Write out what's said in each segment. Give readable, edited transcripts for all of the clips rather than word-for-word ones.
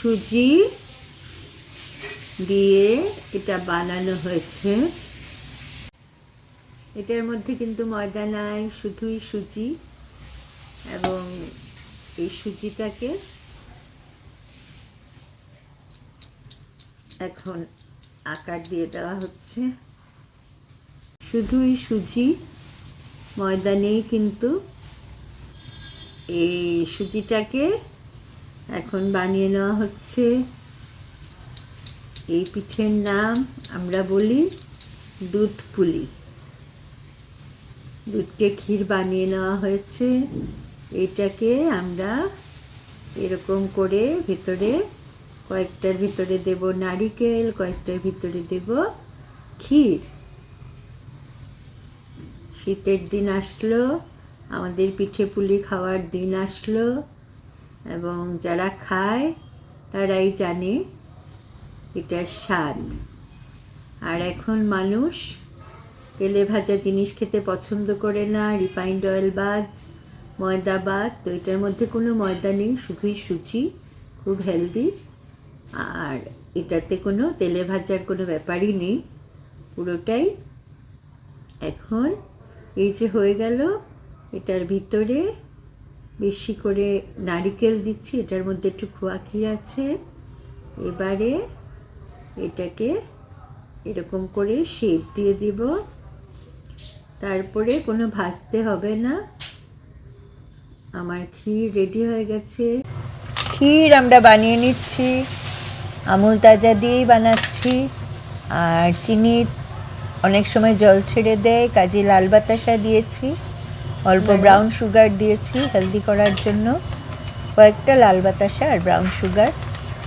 সুজি দিয়ে এটা বানানো হয়েছে। এটার মধ্যে কিন্তু ময়দা নাই, শুধুই সুজি। এবং এই সুজিটাকে এখন আকার দিয়ে দেওয়া হচ্ছে। শুধুই সুজি, ময়দা নেই কিন্তু। এই সুজিটাকে এখন বানিয়ে নেওয়া হচ্ছে। এই পিঠের নাম আমরা বলি দুধ পুলি। দুধকে ক্ষীর বানিয়ে নেওয়া হয়েছে। এটাকে আমরা এরকম করে ভিতরে কয়েকটার ভিতরে দেব নারিকেল, কয়েকটার ভিতরে দেব ক্ষীর। শীতের দিন আসলো, আমাদের পিঠে পুলি খাওয়ার দিন আসলো, এবং যারা খায় তারাই জানে এটার স্বাদ। আর এখন মানুষ তেলে ভাজা জিনিস খেতে পছন্দ করে না, রিফাইন্ড অয়েল বাদ, ময়দা বাদ। তো এটার মধ্যে কোনো ময়দা নেই, শুধুই সুজি, খুব হেলদি। আর এটাতে কোনো তেলে ভাজার কোনো ব্যাপারই নেই, পুরোটাই। এখন এই যে হয়ে গেল, এটার ভিতরে বেশি করে নারিকেল দিচ্ছি, এটার মধ্যে একটু খোয়া ক্ষীর আছে। এবারে এটাকে এরকম করে শেপ দিয়ে দিব। তারপরে কোনো ভাজতে হবে না। আমার ক্ষীর রেডি হয়ে গেছে। ক্ষীর আমরা বানিয়ে নিচ্ছি, আমুল তাজা দিয়েই বানাচ্ছি। আর চিনি অনেক সময় জল ছেড়ে দেয়, কাজে লাল বাতাসা দিয়েছি, অল্প ব্রাউন সুগার দিয়েছি হেলদি করার জন্য, কয়েকটা লাল বাতাসা আর brown sugar.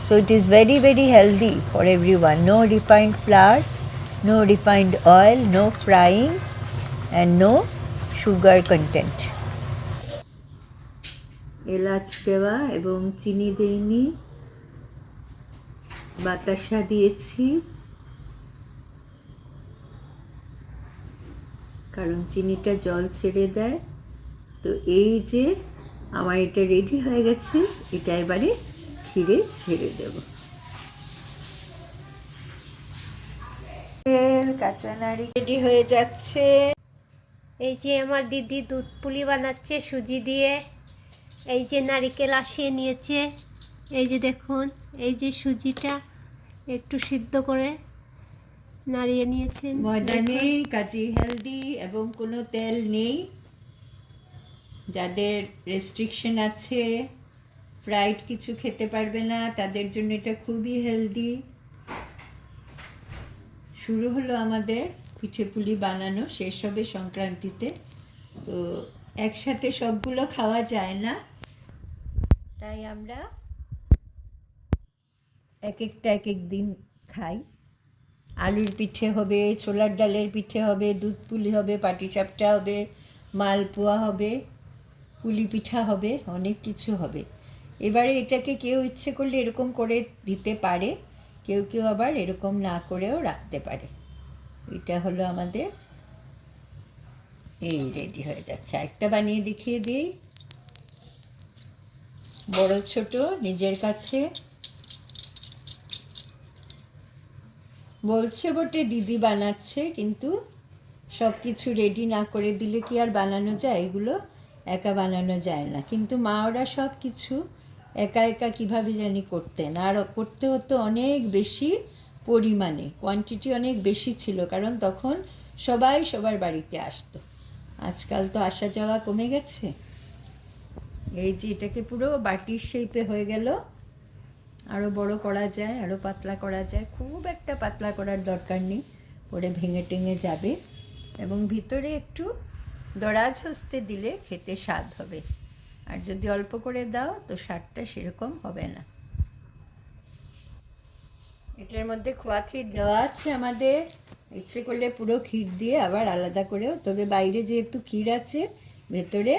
So it is very very healthy for everyone. No refined flour, no refined oil, no frying and no sugar content. এলাচ দেওয়া এবং চিনি দেইনি, বাতাসা দিয়েছি, কারণ চিনিটা জল ছেড়ে দেয়। তো এই যে আমার এটা রেডি হয়ে গেছে, এটা এবারে ক্ষীরে ছেড়ে দেব। কাঁচা নারকেল রেডি হয়ে যাচ্ছে। এই যে আমার দিদি দুধ পুলি বানাচ্ছে সুজি দিয়ে। এই যে নারকেল আসিয়ে নিয়েছে, এই যে দেখুন, এই যে সুজিটা একটু সিদ্ধ করে নাড়িয়ে নিয়েছেন। ময়দা নেই, কাজে হেলদি, এবং কোনো তেল নেই। যাদের রেস্ট্রিকশন আছে, ফ্রাইড কিছু খেতে পারবে না, তাদের জন্য এটা খুবই হেলদি। শুরু হলো আমাদের পিঠে পুলি বানানো, শেষ হবে সংক্রান্তিতে। তো একসাথে সবগুলো খাওয়া যায় না, তাই আমরা এক একটা এক এক দিন খাই। আলুর পিঠে হবে, ছোলার ডালের পিঠে হবে, দুধ পুলি হবে, পাটিসাপটা হবে, মালপোয়া হবে, পুলি পিঠা হবে, অনেক কিছু হবে। এবারে এটাকে কেউ ইচ্ছে করলে এরকম করে দিতে পারে, কেউ কেউ আবার এরকম না করেও রাখতে পারে। এটা হলো আমাদের, এই রেডি হয়ে যাচ্ছে। আরেকটা বানিয়ে দেখিয়ে দিই, বড় ছোট নিজের কাছে। বলছে বটে দিদি বানাচ্ছে, কিন্তু সব কিছু রেডি না করে দিলে কি আর বানানো যায়? এগুলো একা বানানো যায় না। কিন্তু মা ওরা সব কিছু একা একা কীভাবে জানি করতেন, আর করতে হতো অনেক বেশি পরিমাণে, কোয়ান্টিটি অনেক বেশি ছিল, কারণ তখন সবাই সবার বাড়িতে আসতো। আজকাল তো আসা যাওয়া কমে গেছে। এই যে এটাকে পুরো বাটির শেপে হয়ে গেল। আরও বড় করা যায়, আরও পাতলা করা যায়, খুব একটা পাতলা করার দরকার নেই, পরে ভেঙে টেঙে যাবে। এবং ভিতরে একটু দরাজ হস্তে দিলে খেতে স্বাদ হবে, আর যদি অল্প করে দাও তো স্বাদটা সেরকম হবে না। এটার মধ্যে খোয়া ক্ষীর দেওয়া আছে আমাদের, ইচ্ছে করলে পুরো ক্ষীর দিয়ে আবার আলাদা করেও, তবে বাইরে যেহেতু ক্ষীর আছে, ভেতরে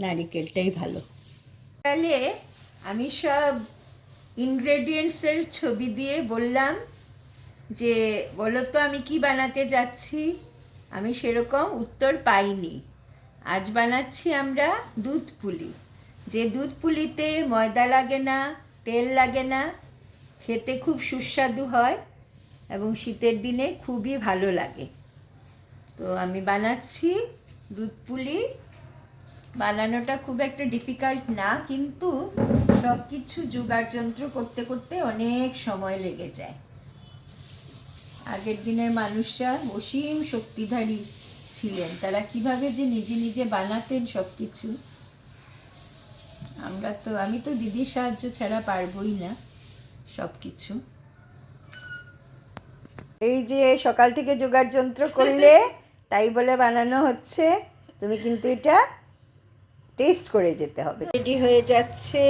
নারিকেলটাই ভালো। তাহলে আমি সব ইনগ্রেডিয়েন্টসের ছবি দিয়ে বললাম যে বলো তো আমি কি বানাতে যাচ্ছি। আমি সেরকম উত্তর পাইনি। আজ বানাচ্ছি আমরা দুধ পুলি, যে দুধ পুলিতে ময়দা লাগে না, তেল লাগে না, খেতে খুব সুস্বাদু হয় এবং শীতের দিনে খুবই ভালো লাগে। তো আমি বানাচ্ছি দুধ পুলি। বানানোটা খুব একটা ডিফিকাল্ট না, কিন্তু সব কিছু জোগাড়যন্ত্র করতে করতে অনেক সময় লেগে যায়। আগের দিনের মানুষরা অসীম শক্তিধারী ছিলেন, তারা কিভাবে যে নিজে নিজে বানাতেন সব কিছু। আমি তো দিদির সাহায্য ছাড়া পারবই না সব কিছু। এই যে সকাল থেকে জোগাড়যন্ত্র করলে তাই বলে বানানো হচ্ছে, তুমি কিন্তু এটা টেস্ট করে যেতে হবে। রেডি হয়ে যাচ্ছে।